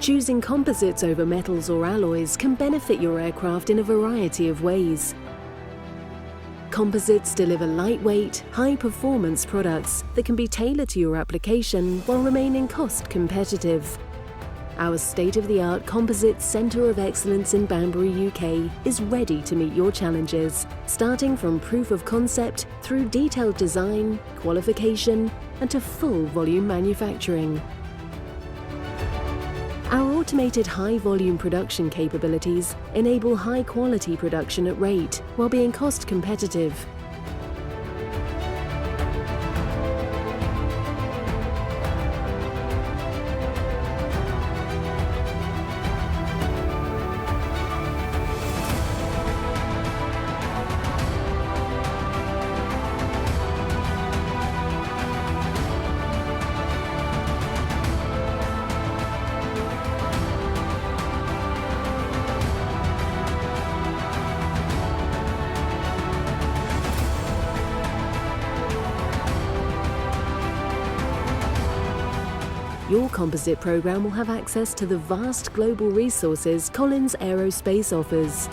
Choosing composites over metals or alloys can benefit your aircraft in a variety of ways. Composites deliver lightweight, high-performance products that can be tailored to your application while remaining cost competitive. Our state-of-the-art Composites Centre of Excellence in Banbury, UK is ready to meet your challenges, starting from proof of concept through detailed design, qualification, and to full volume manufacturing. Our automated high-volume production capabilities enable high-quality production at rate while being cost competitive. Your composite program will have access to the vast global resources Collins Aerospace offers.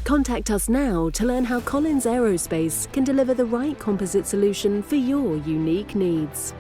Contact us now to learn how Collins Aerospace can deliver the right composite solution for your unique needs.